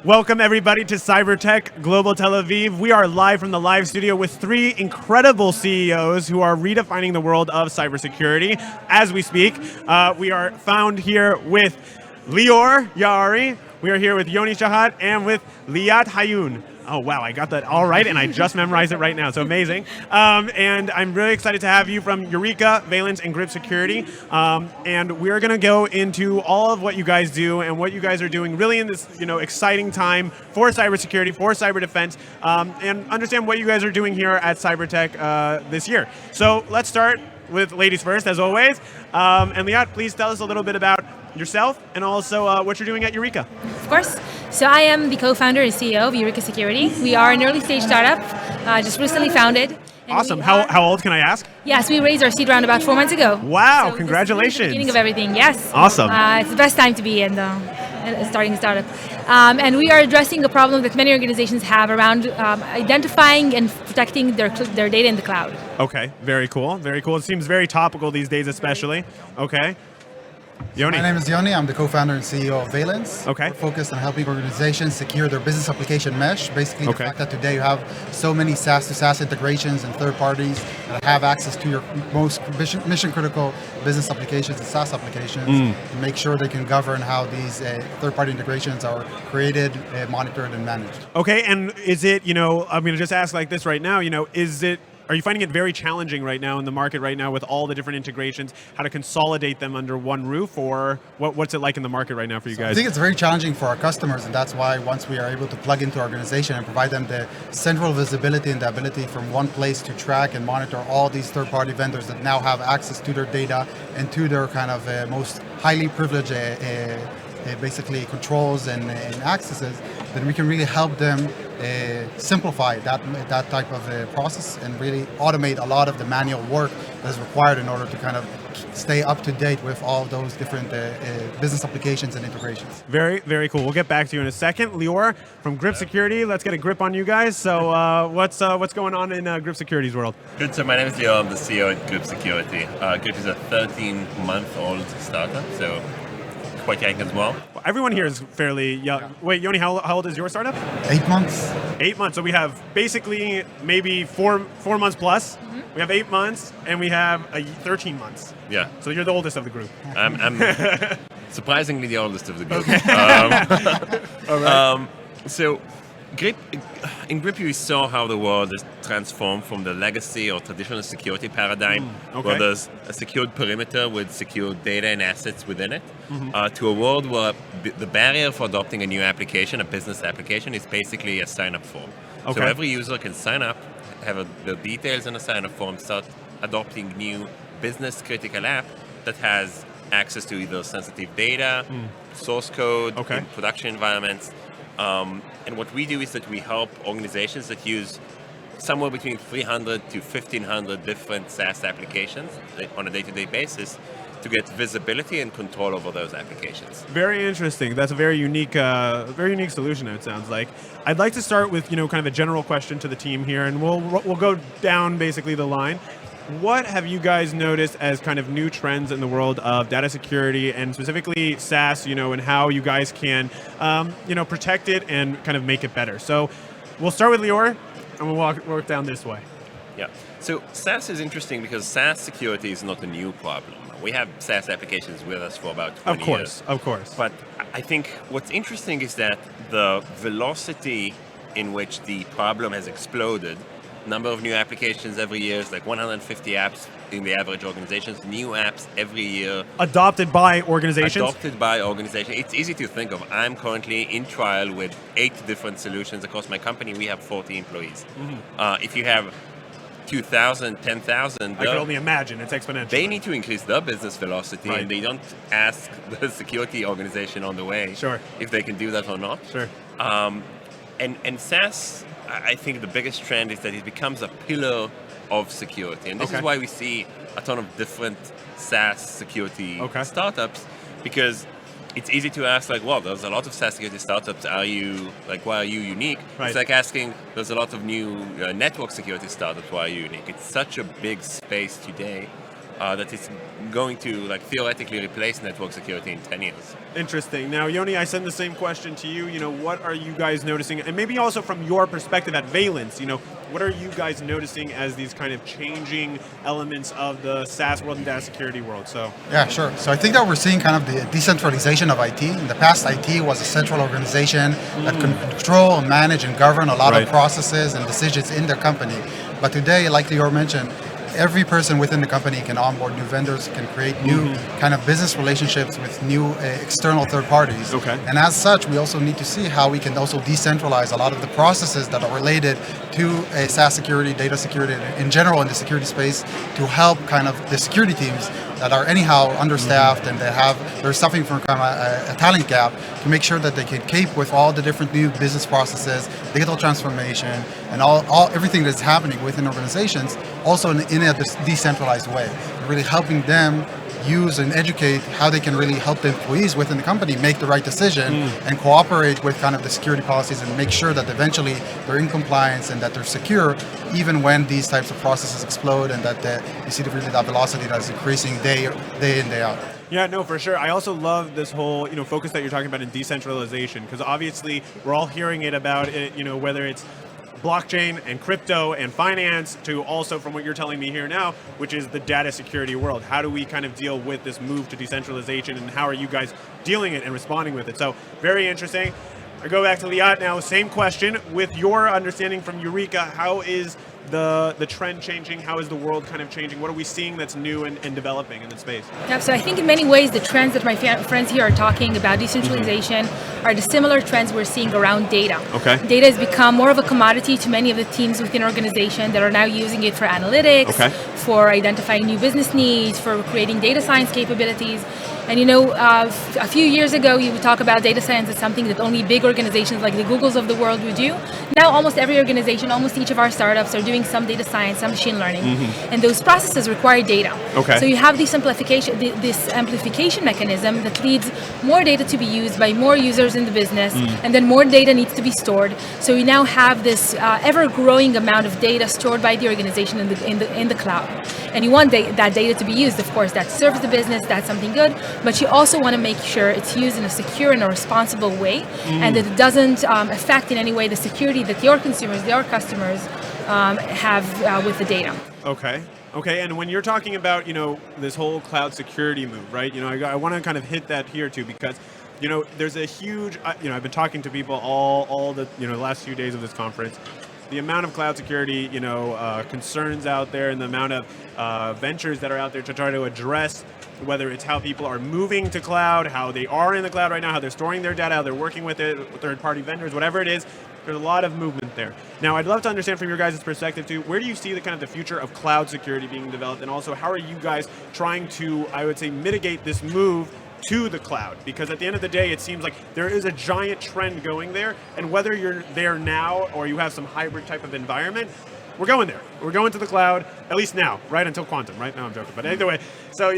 Welcome everybody to Cybertech Global Tel Aviv. We are live from the live studio with three incredible CEOs who are redefining the world of cybersecurity as we speak. We are found here with Lior, Yaari. We are here with Yoni, Shohet, and with Liat, Hayun. Oh wow, I got that all right, and I just memorized it right now, so amazing. And I'm really excited to have you from Eureka, Valence, and Grip Security. And we're gonna go into all of what you guys do and what you guys are doing really in this exciting time for cybersecurity, for cyber defense, and understand what you guys are doing here at Cybertech this year. So let's start with ladies first, as always. And Liat, please tell us a little bit about yourself and also what you're doing at Eureka. Of course. So I am the co-founder and CEO of Eureka Security. We are an early stage startup, just recently founded. Awesome. How old can I ask? Yes, we raised our seed round about 4 months ago. Wow, so congratulations. This is the beginning of everything, yes. Awesome. It's the best time to be in starting a startup. And we are addressing a problem that many organizations have around identifying and protecting their data in the cloud. Okay, very cool, very cool. It seems very topical these days especially. Okay. Yoni. My name is Yoni. I'm the co-founder and CEO of Valence. Okay. We're focused on helping organizations secure their business application mesh. Basically, the fact that today you have so many SaaS to SaaS integrations and third parties that have access to your most mission critical business applications and SaaS applications, and make sure they can govern how these third party integrations are created, monitored, and managed. Okay, and is it, I'm going to just ask like this right now, are you finding it very challenging right now in the market right now with all the different integrations, how to consolidate them under one roof, or what's it like in the market right now for you guys? I think it's very challenging for our customers, and that's why once we are able to plug into our organization and provide them the central visibility and the ability from one place to track and monitor all these third-party vendors that now have access to their data and to their kind of most highly privileged basically controls and accesses, then we can really help them simplify that type of process and really automate a lot of the manual work that is required in order to kind of stay up to date with all those different business applications and integrations. Very, very cool. We'll get back to you in a second. Lior from Grip Security, let's get a grip on you guys. So what's going on in Grip Security's world? Good, so my name is Lior, I'm the CEO at Grip Security. Grip is a 13-month-old startup, so quite young as well. Everyone here is fairly young. Wait, Yoni, how old is your startup? 8 months. 8 months. So we have basically maybe four months plus. We have 8 months, and we have 13 months. Yeah. So you're the oldest of the group. I'm surprisingly the oldest of the group. Okay. All right. So in Grip, we saw how the world is transformed from the legacy or traditional security paradigm, where there's a secured perimeter with secured data and assets within it, to a world where the barrier for adopting a new application, a business application, is basically a sign-up form. Okay. So every user can sign up, have the details in a sign-up form, start adopting new business-critical app that has access to either sensitive data, source code, in production environments. And what we do is that we help organizations that use somewhere between 300 to 1,500 different SaaS applications on a day-to-day basis to get visibility and control over those applications. Very interesting. That's a very unique solution, it sounds like. I'd like to start with kind of a general question to the team here, and we'll go down basically the line. What have you guys noticed as kind of new trends in the world of data security and specifically SaaS, and how you guys can, protect it and kind of make it better? So we'll start with Lior, and we'll work down this way. Yeah. So SaaS is interesting because SaaS security is not a new problem. We have SaaS applications with us for about 20 years. Of course. But I think what's interesting is that the velocity in which the problem has exploded. Number of new applications every year is like 150 apps in the average organizations, new apps every year. Adopted by organizations? It's easy to think of. I'm currently in trial with 8 different solutions across my company. We have 40 employees. If you have 2,000, 10,000... I can only imagine, it's exponential. They need to increase their business velocity, and they don't ask the security organization on the way if they can do that or not. Sure. And SaaS... I think the biggest trend is that it becomes a pillar of security. And this is why we see a ton of different SaaS security startups, because it's easy to ask, like, well, there's a lot of SaaS security startups. Why are you unique? It's like asking, there's a lot of new network security startups. Why are you unique? It's such a big space today that is going to theoretically replace network security in 10 years. Interesting. Now, Yoni, I send the same question to you. What are you guys noticing? And maybe also from your perspective at Valence, what are you guys noticing as these kind of changing elements of the SaaS world and data security world? Yeah, sure. So I think that we're seeing kind of the decentralization of IT. In the past, IT was a central organization that could control and manage and govern a lot of processes and decisions in their company. But today, like Lior mentioned, every person within the company can onboard new vendors, can create new kind of business relationships with new external third parties. Okay. And as such, we also need to see how we can also decentralize a lot of the processes that are related to SaaS security, data security, in general in the security space, to help kind of the security teams that are anyhow understaffed and they're suffering from kind of a talent gap, to make sure that they can keep with all the different new business processes, digital transformation, and everything that's happening within organizations, also in a decentralized way, really helping them use and educate how they can really help the employees within the company make the right decision and cooperate with kind of the security policies and make sure that eventually they're in compliance and that they're secure, even when these types of processes explode and that you see that velocity that's increasing day in, day out. Yeah, no, for sure. I also love this whole, focus that you're talking about in decentralization, because obviously we're all hearing it about it, whether it's blockchain and crypto and finance, to also from what you're telling me here now, which is the data security world. How do we kind of deal with this move to decentralization, and how are you guys dealing it and responding with it? So very interesting. I go back to Liat now, same question. With your understanding from Eureka, how is the trend changing? How is the world kind of changing? What are we seeing that's new and developing in the space? Yeah, so I think in many ways the trends that my friends here are talking about, decentralization, are the similar trends we're seeing around data. Okay. Data has become more of a commodity to many of the teams within organization that are now using it for analytics, for identifying new business needs, for creating data science capabilities. And a few years ago, you would talk about data science as something that only big organizations like the Googles of the world would do. Now, almost every organization, almost each of our startups are doing some data science, some machine learning, and those processes require data. Okay. So you have this amplification mechanism that leads more data to be used by more users in the business, and then more data needs to be stored. So we now have this ever-growing amount of data stored by the organization in the cloud. And you want that data to be used, of course, that serves the business, that's something good, but you also want to make sure it's used in a secure and a responsible way, and that it doesn't affect in any way the security that your consumers, your customers have with the data. Okay, and when you're talking about, this whole cloud security move, right? I want to kind of hit that here too, because, there's a huge, I've been talking to people all the, last few days of this conference. The amount of cloud security, concerns out there, and the amount of ventures that are out there to try to address whether it's how people are moving to cloud, how they are in the cloud right now, how they're storing their data, how they're working with it, with third-party vendors, whatever it is. There's a lot of movement there. Now, I'd love to understand from your guys' perspective too, where do you see the kind of the future of cloud security being developed, and also how are you guys trying to, I would say, mitigate this move to the cloud? Because at the end of the day, it seems like there is a giant trend going there, and whether you're there now or you have some hybrid type of environment, we're going there. We're going to the cloud, at least now, right? Until quantum, right? No, I'm joking. But either way, so,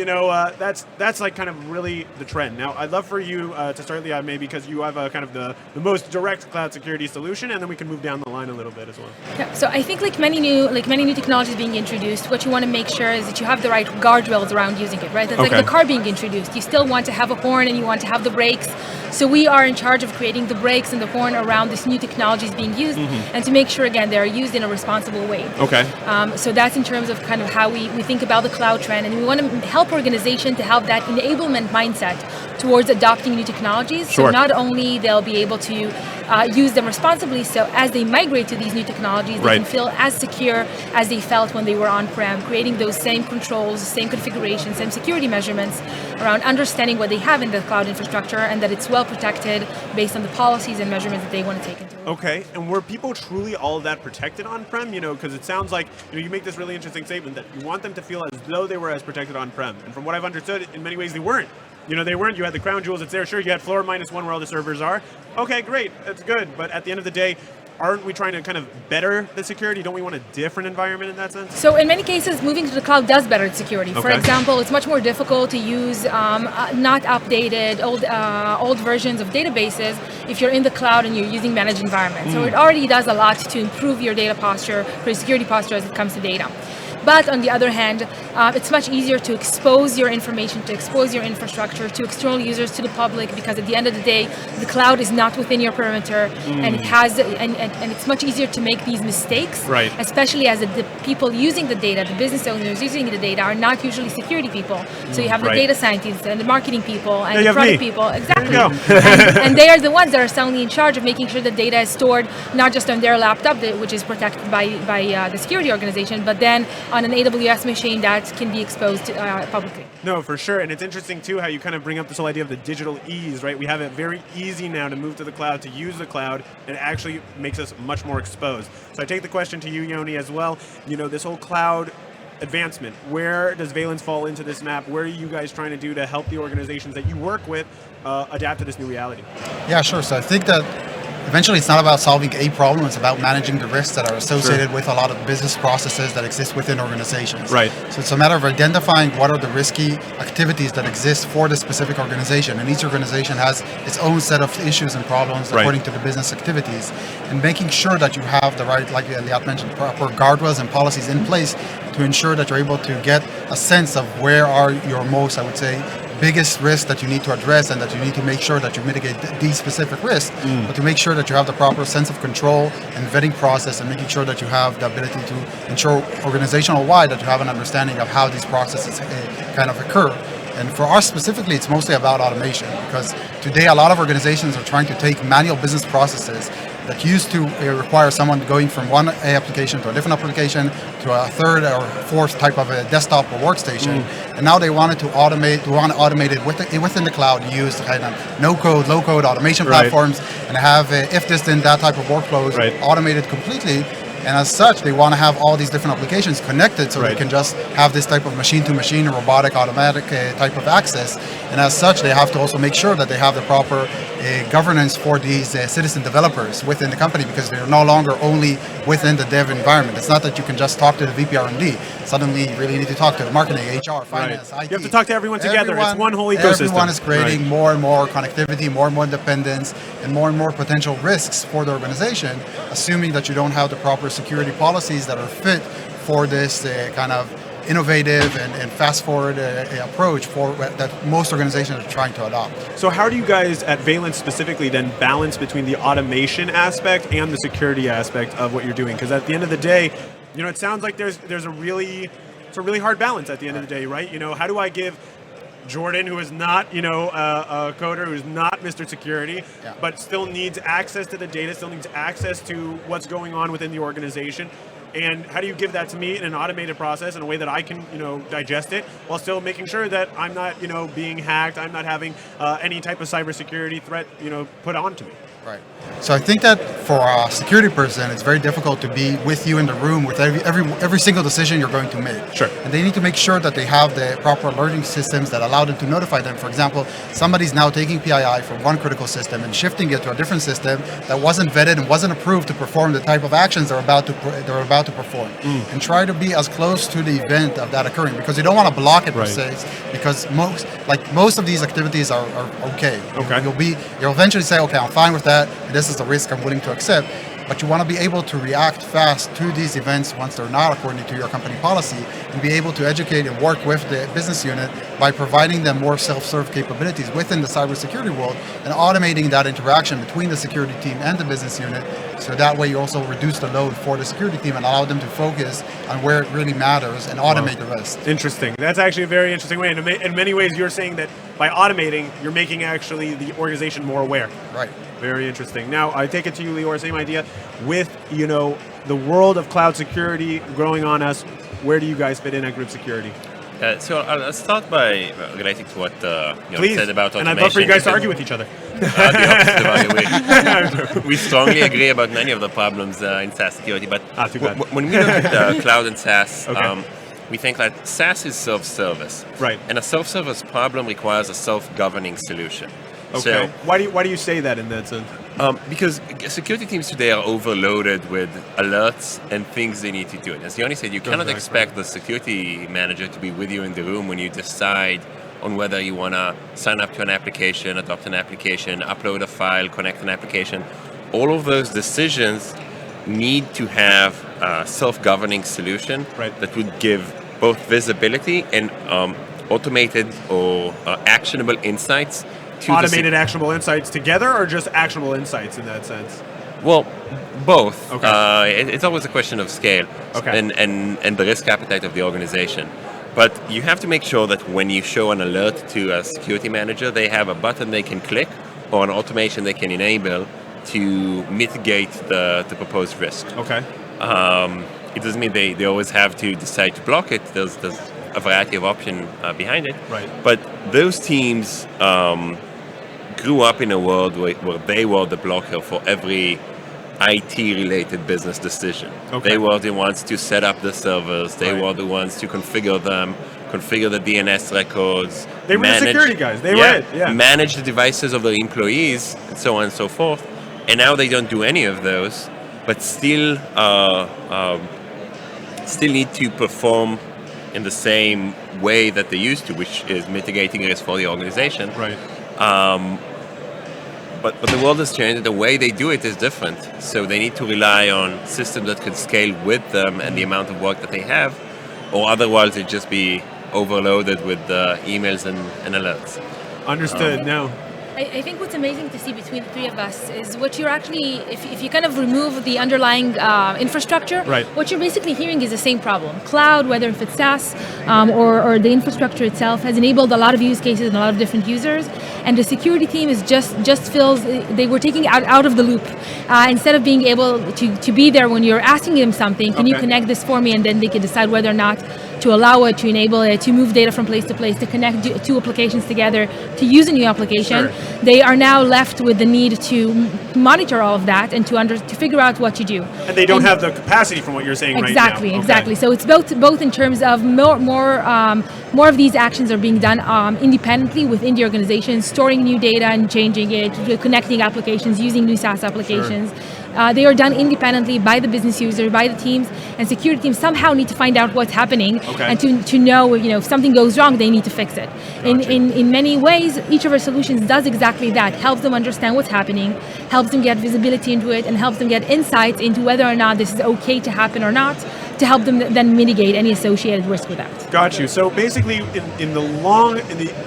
that's like kind of really the trend. Now, I'd love for you to start, Liat, maybe because you have kind of the most direct cloud security solution, and then we can move down the line a little bit as well. Yeah, so I think like many new technologies being introduced, what you want to make sure is that you have the right guardrails around using it, right? That's like the car being introduced. You still want to have a horn and you want to have the brakes. So we are in charge of creating the brakes and the horn around these new technologies being used, and to make sure, again, they are used in a responsible way. Okay. So that's in terms of kind of how we think about the cloud trend, and we want to help organizations to have that enablement mindset towards adopting new technologies. Sure. So not only they'll be able to use them responsibly, so as they migrate to these new technologies, they can feel as secure as they felt when they were on-prem, creating those same controls, same configurations, same security measurements around understanding what they have in the cloud infrastructure, and that it's well protected based on the policies and measurements that they want to take into it. Okay, and were people truly all that protected on-prem? Because it sounds like you make this really interesting statement that you want them to feel as though they were as protected on-prem. And from what I've understood, in many ways they weren't. They weren't. You had the crown jewels, it's there. Sure, you had floor -1 where all the servers are. Okay, great, that's good. But at the end of the day, aren't we trying to kind of better the security? Don't we want a different environment in that sense? So in many cases, moving to the cloud does better the security. For example, it's much more difficult to use not updated, old versions of databases if you're in the cloud and you're using managed environments. So it already does a lot to improve your data posture, your security posture as it comes to data. But on the other hand, it's much easier to expose your information, to expose your infrastructure to external users, to the public, because at the end of the day, the cloud is not within your perimeter, and it has, and it's much easier to make these mistakes, Right. especially as the people using the data, the business owners using the data, are not usually security people. So you have the Right. data scientists and the marketing people and you the have product me. people, exactly. go. And they are the ones that are suddenly in charge of making sure the data is stored not just on their laptop, which is protected by the security organization, but then on an AWS machine that can be exposed publicly. No, for sure. And it's interesting, too, how you kind of bring up this whole idea of the digital ease, right? We have it very easy now to move to the cloud, to use the cloud, and it actually makes us much more exposed. So I take the question to you, Yoni, as well. You know, this whole cloud advancement, where does Valence fall into this map? Where are you guys trying to do to help the organizations that you work with adapt to this new reality? Yeah, sure. So I think that eventually it's not about solving a problem, it's about managing the risks that are associated with a lot of business processes that exist within organizations. Right. So it's a matter of identifying what are the risky activities that exist for the specific organization. And each organization has its own set of issues and problems according to the business activities. And making sure that you have the right, like Liat mentioned, proper guardrails and policies in place to ensure that you're able to get a sense of where are your most, I would say, biggest risks that you need to address, and that you need to make sure that you mitigate these specific risks, but to make sure that you have the proper sense of control and vetting process, and making sure that you have the ability to ensure organizational-wide that you have an understanding of how these processes kind of occur. And for us specifically, it's mostly about automation, because today a lot of organizations are trying to take manual business processes that used to require someone going from one application to a different application to a third or fourth type of a desktop or workstation, and now they want to automate it within the cloud, use kind of no-code, low-code automation platforms, and have if this then that type of workflows automated completely. And as such, they want to have all these different applications connected, so they can just have this type of machine-to-machine, robotic, automatic type of access. And as such, they have to also make sure that they have the proper governance for these citizen developers within the company, because they're no longer only within the dev environment. It's not that you can just talk to the VP R&D. Suddenly, you really need to talk to the marketing, HR, finance, IT. You have to talk to everyone together. It's one whole ecosystem. Everyone is creating more and more connectivity, more and more dependence, and more potential risks for the organization, assuming that you don't have the proper security policies that are fit for this kind of innovative and fast-forward approach that most organizations are trying to adopt. So how do you guys at Valence specifically then balance between the automation aspect and the security aspect of what you're doing? Because at the end of the day, you know, it sounds like it's a really hard balance at the end of the day, right? You know, how do I give Jordan, who is not, you know, a coder, who is not Mr. Security, but still needs access to the data, still needs access to what's going on within the organization? And how do you give that to me in an automated process in a way that I can, you know, digest it while still making sure that I'm not, you know, being hacked, I'm not having any type of cybersecurity threat, you know, put onto me? Right. So I think that for a security person, it's very difficult to be with you in the room with every single decision you're going to make. Sure. And they need to make sure that they have the proper alerting systems that allow them to notify them. For example, somebody's now taking PII from one critical system and shifting it to a different system that wasn't vetted and wasn't approved to perform the type of actions they're about to perform. And try to be as close to the event of that occurring, because you don't want to block it per se, because most of these activities are okay. You'll eventually say, okay, I'm fine with that. This is a risk I'm willing to accept. But you want to be able to react fast to these events once they're not according to your company policy, and be able to educate and work with the business unit by providing them more self-serve capabilities within the cybersecurity world, and automating that interaction between the security team and the business unit. So that way you also reduce the load for the security team and allow them to focus on where it really matters and automate the rest. Interesting. That's actually a very interesting way. And in many ways, you're saying that by automating, you're making actually the organization more aware. Right. Very interesting. Now, I take it to you, Lior, same idea. With, you know, the world of cloud security growing on us, where do you guys fit in at group security? So I'll start by relating to what you said about automation. And I'd love for you guys to argue with each other. The opposite, by the way. We strongly agree about many of the problems in SaaS security, but when we look at cloud and SaaS, we think that SaaS is self-service. Right. And a self-service problem requires a self-governing solution. Okay. So, why do you say that in that sense? Because security teams today are overloaded with alerts and things they need to do. And as Yoni said, you cannot expect the security manager to be with you in the room when you decide on whether you want to sign up to an application, adopt an application, upload a file, connect an application. All of those decisions need to have a self-governing solution Right. that would give both visibility and automated or actionable insights to Automated actionable insights together, or just actionable insights in that sense? Well, both. Okay. It's always a question of scale Okay. and the risk appetite of the organization. But you have to make sure that when you show an alert to a security manager, they have a button they can click or an automation they can enable to mitigate the proposed risk. Okay. It doesn't mean they always have to decide to block it. There's a variety of options behind it. Right. But those teams grew up in a world where they were the blocker for every IT-related business decision. Okay. They were the ones to set up the servers. They Right. were the ones to configure them, configure the DNS records. They were the security guys. They were it, yeah. Manage the devices of their employees, and so on and so forth. And now they don't do any of those, but still need to perform in the same way that they used to, which is mitigating risk for the organization. Right. But the world has changed, and the way they do it is different. So they need to rely on systems that can scale with them and the amount of work that they have, or otherwise it'd just be overloaded with emails and alerts. Understood. No. I think what's amazing to see between the three of us is what you're actually, if you kind of remove the underlying infrastructure, Right. what you're basically hearing is the same problem. Cloud, whether if it's SaaS or the infrastructure itself, has enabled a lot of use cases and a lot of different users. And the security team is just feels they were taking out of the loop. Instead of being able to be there when you're asking them something, can you Okay. connect this for me, and then they can decide whether or not to allow it, to enable it, to move data from place to place, to connect two applications together, to use a new application. Sure. They are now left with the need to monitor all of that and to figure out what to do. And they don't have the capacity from what you're saying Exactly, right now. exactly. So it's both in terms of more of these actions are being done independently within the organization, storing new data and changing it, connecting applications, using new SaaS applications. They are done independently by the business user, by the teams, and security teams somehow need to find out what's happening Okay. and to know, if something goes wrong, they need to fix it. Gotcha. In many ways, each of our solutions does exactly that, helps them understand what's happening, helps them get visibility into it, and helps them get insights into whether or not this is okay to happen or not, to help them then mitigate any associated risk with that. Got you. So basically, in the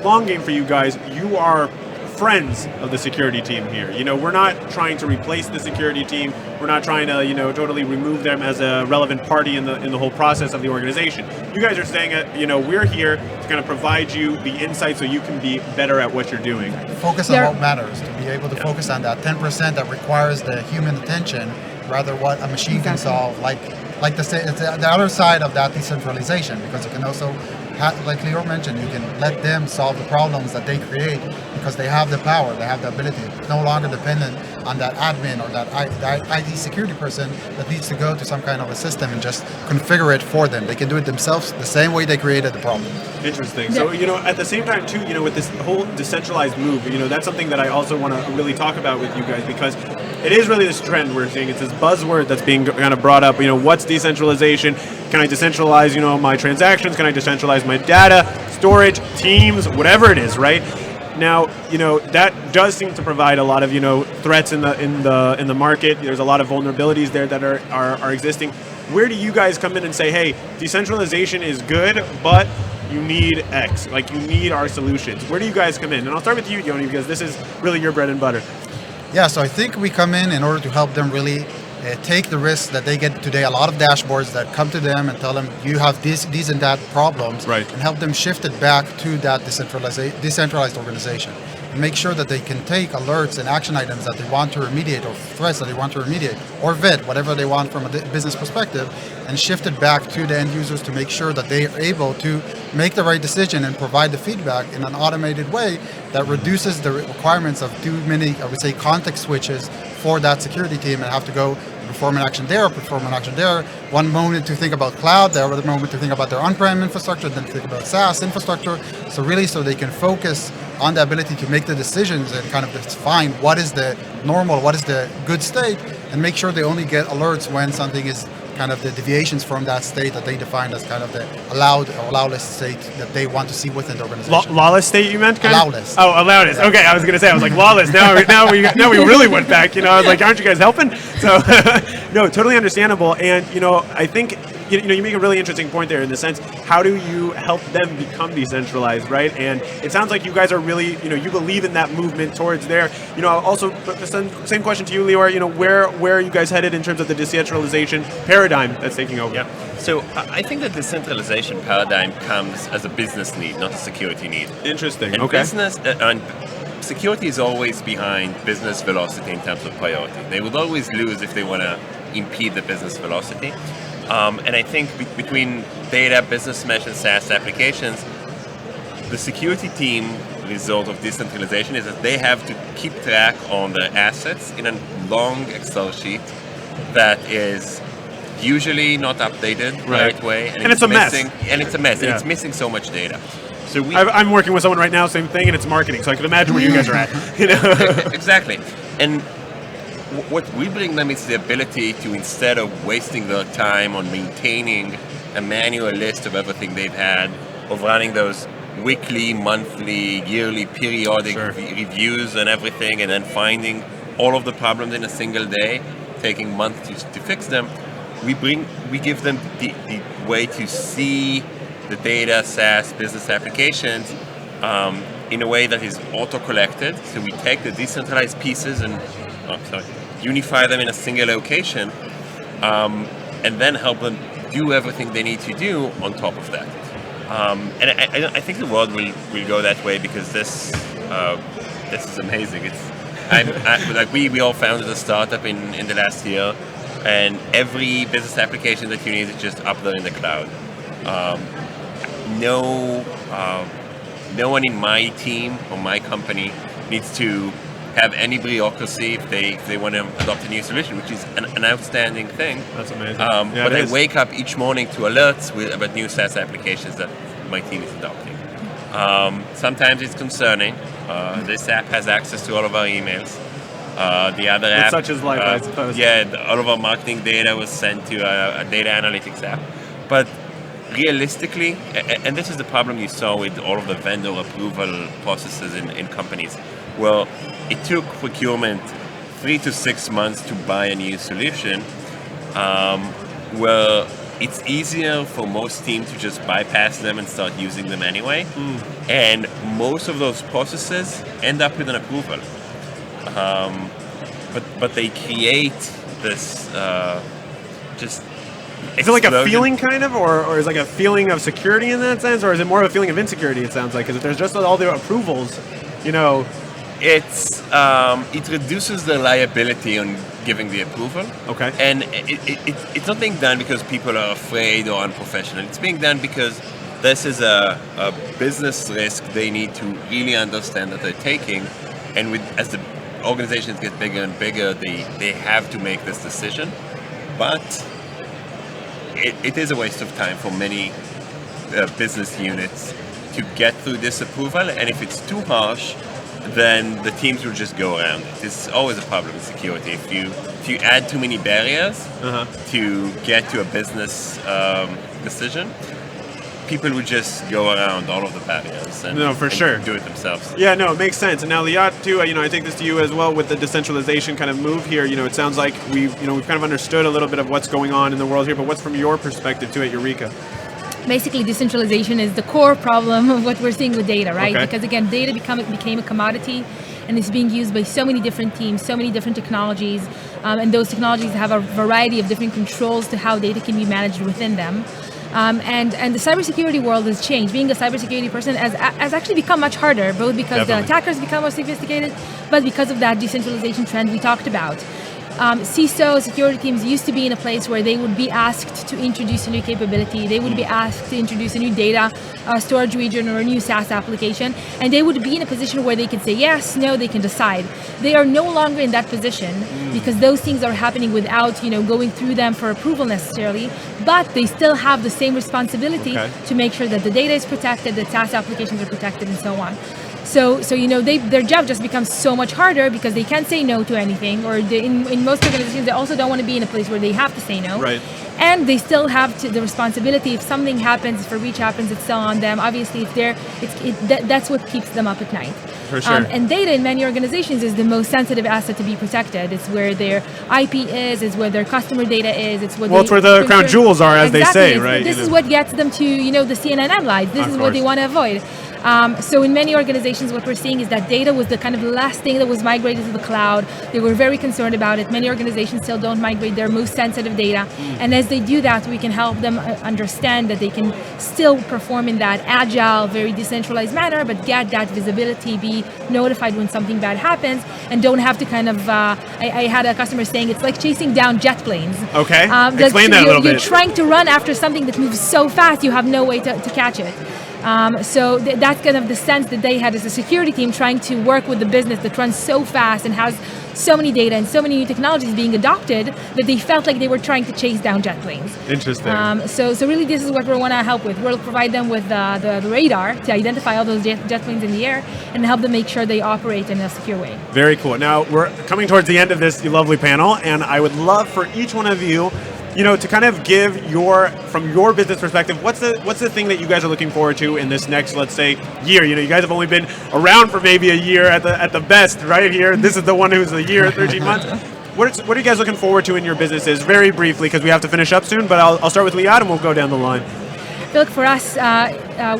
long game for you guys, you are friends of the security team here. We're not trying to replace the security team. We're not trying to, totally remove them as a relevant party in the whole process of the organization. You guys are saying, we're here to kind of provide you the insight so you can be better at what you're doing. Focus on what matters, to be able to focus on that 10% that requires the human attention, rather what a machine can solve, like it's the other side of that decentralization, because you can also, like Lior mentioned, you can let them solve the problems that they create because they have the power, they have the ability. It's no longer dependent on that admin or that IT security person that needs to go to some kind of a system and just configure it for them. They can do it themselves the same way they created the problem. Interesting. So, at the same time, too, with this whole decentralized move, that's something that I also want to really talk about with you guys, because it is really this trend we're seeing. It's this buzzword that's being kind of brought up. What's decentralization? Can I decentralize, my transactions? Can I decentralize my data, storage, teams, whatever it is, right? Now, that does seem to provide a lot of, threats in the market. There's a lot of vulnerabilities there that are existing. Where do you guys come in and say, hey, decentralization is good, but you need X, like you need our solutions? Where do you guys come in? And I'll start with you, Yoni, because this is really your bread and butter. Yeah, so I think we come in order to help them really take the risks that they get today. A lot of dashboards that come to them and tell them you have these and that problems, right, and help them shift it back to that decentralized organization. And make sure that they can take alerts and action items that they want to remediate, or threats that they want to remediate, or vet, whatever they want from a business perspective, and shift it back to the end users to make sure that they are able to make the right decision and provide the feedback in an automated way that reduces the requirements of too many, I would say, context switches for that security team and have to go perform an action there, perform an action there. One moment to think about cloud, the other moment to think about their on-prem infrastructure, then think about SaaS infrastructure. So really, so they can focus on the ability to make the decisions and kind of define what is the normal, what is the good state, and make sure they only get alerts when something is kind of the deviations from that state that they defined as kind of the allowed or lawless state that they want to see within the organization. Lawless state, you meant? Kind of? Lawless. Oh, lawless. Yeah. Okay, I was going to say, I was like, lawless. Now we really went back. I was like, aren't you guys helping? So, no, totally understandable. And, I think, you make a really interesting point there in the sense, how do you help them become decentralized, right? And it sounds like you guys are really, you believe in that movement towards there. Also, same question to you, Lior, where are you guys headed in terms of the decentralization paradigm that's taking over? Yeah. So I think that decentralization paradigm comes as a business need, not a security need. Interesting. And okay. Business and security is always behind business velocity in terms of priority. They would always lose if they want to impede the business velocity. And I think between data, business mesh, and SaaS applications, the security team result of decentralization is that they have to keep track on the assets in a long Excel sheet that is usually not updated right away. And it's a mess. And it's a mess. Yeah. And it's missing so much data. So I'm working with someone right now, same thing, and it's marketing. So I can imagine where you guys are at. Exactly. And what we bring them is the ability to, instead of wasting their time on maintaining a manual list of everything they've had, of running those weekly, monthly, yearly, periodic reviews and everything, and then finding all of the problems in a single day, taking months to fix them, we give them the way to see the data, SaaS, business applications in a way that is auto-collected. So we take the decentralized pieces and unify them in a single location, and then help them do everything they need to do on top of that. And I think the world will go that way, because this is amazing. We all founded a startup in the last year, and every business application that you need is just up there in the cloud. No one in my team or my company needs to have any bureaucracy if they want to adopt a new solution, which is an outstanding thing. That's amazing. But I wake up each morning to alerts about new SaaS applications that my team is adopting. Sometimes it's concerning. This app has access to all of our emails. The other app, such as life, I suppose. Yeah, all of our marketing data was sent to a data analytics app. But realistically, and this is the problem you saw with all of the vendor approval processes in companies, well, it took procurement 3 to 6 months to buy a new solution, where it's easier for most teams to just bypass them and start using them anyway. And most of those processes end up with an approval. But they create this just... Is it like a feeling kind of, or is it like a feeling of security in that sense, or is it more of a feeling of insecurity, it sounds like? Because if there's just all the approvals, it reduces the liability on giving the approval. Okay. And it's not being done because people are afraid or unprofessional. It's being done because this is a business risk they need to really understand that they're taking. And as the organizations get bigger and bigger, they have to make this decision. But it is a waste of time for many business units to get through this approval. And if it's too harsh, then the teams will just go around it. It's always a problem in security. If you add too many barriers to get to a business decision, people would just go around all of the barriers and do it themselves. Yeah, no, it makes sense. And now Liat too, I take this to you as well with the decentralization kind of move here. It sounds like we've kind of understood a little bit of what's going on in the world here, but what's from your perspective too at Eureka? Basically, decentralization is the core problem of what we're seeing with data, right? Okay. Because again, data became a commodity, and it's being used by so many different teams, so many different technologies, and those technologies have a variety of different controls to how data can be managed within them. And the cybersecurity world has changed. Being a cybersecurity person has actually become much harder, both because the attackers become more sophisticated, but because of that decentralization trend we talked about. CISO security teams used to be in a place where they would be asked to introduce a new capability. They would be asked to introduce a new data storage region or a new SaaS application, and they would be in a position where they could say yes, no, they can decide. They are no longer in that position because those things are happening without going through them for approval necessarily, but they still have the same responsibility to make sure that the data is protected, that SaaS applications are protected, and so on. So their job just becomes so much harder because they can't say no to anything, or in most organizations they also don't want to be in a place where they have to say no. Right. And they still have the responsibility. If something happens, if a breach happens, it's still on them. Obviously, if that's what keeps them up at night. For sure. And data in many organizations is the most sensitive asset to be protected. It's where their IP is. It's where their customer data is. It's where the crown jewels are, as they say, right? This is what gets them to the CNN headlines. This is what they want to avoid. So in many organizations, what we're seeing is that data was the kind of last thing that was migrated to the cloud. They were very concerned about it. Many organizations still don't migrate their most sensitive data. And as they do that, we can help them understand that they can still perform in that agile, very decentralized manner, but get that visibility, be notified when something bad happens, and don't have to kind of, I had a customer saying it's like chasing down jet planes. Okay, explain that a little bit. You're trying to run after something that moves so fast, you have no way to catch it. So that's kind of the sense that they had as a security team, trying to work with the business that runs so fast and has so many data and so many new technologies being adopted that they felt like they were trying to chase down jet planes. Interesting. So really this is what we want to help with. We'll provide them with the radar to identify all those jet planes in the air and help them make sure they operate in a secure way. Very cool. Now we're coming towards the end of this lovely panel, and I would love for each one of you to kind of give from your business perspective, what's the thing that you guys are looking forward to in this next, let's say, year? You guys have only been around for maybe a year at the best, right here. This is the one who's a year, 13 months. What are you guys looking forward to in your businesses? Very briefly, because we have to finish up soon, but I'll start with Liat and we'll go down the line. Look, for us,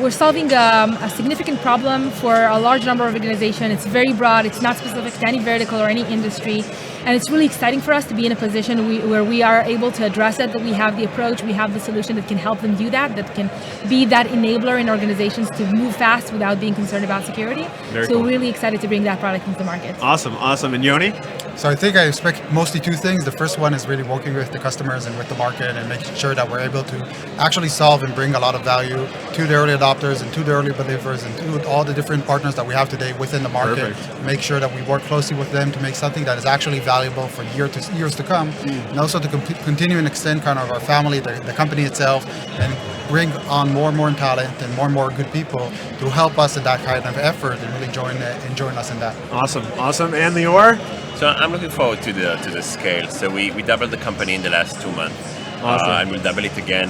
we're solving a significant problem for a large number of organizations. It's very broad. It's not specific to any vertical or any industry. And it's really exciting for us to be in a position where we are able to address it, that we have the approach, we have the solution that can help them do that can be that enabler in organizations to move fast without being concerned about security. Very so cool. We're really excited to bring that product into the market. Awesome. And Yoni? So I think I expect mostly two things. The first one is really working with the customers and with the market and making sure that we're able to actually solve and bring a lot of value to the early adopters and to the early believers and to all the different partners that we have today within the market. Perfect. Make sure that we work closely with them to make something that is actually valuable for years to come, and also to continue and extend kind of our family, the company itself, and bring on more and more talent and more good people to help us in that kind of effort and really join us in that. Awesome. And Lior? So I'm looking forward to the scale. So we doubled the company in the last 2 months. Awesome. And we'll double it again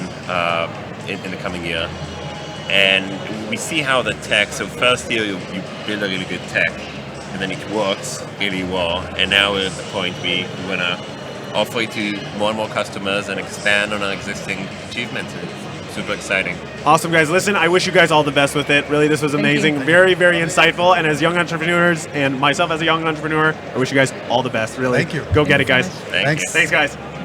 in the coming year. And we see how the tech, so first year you build a really good tech, and then it works really well. And now we're at the point we want to offer it to more and more customers and expand on our existing achievements. It's super exciting. Awesome, guys. Listen, I wish you guys all the best with it. Really, this was amazing. Very, very insightful. And as young entrepreneurs, and myself as a young entrepreneur, I wish you guys all the best. Really. Thank you. Go get it, guys. Thanks. Thanks, guys.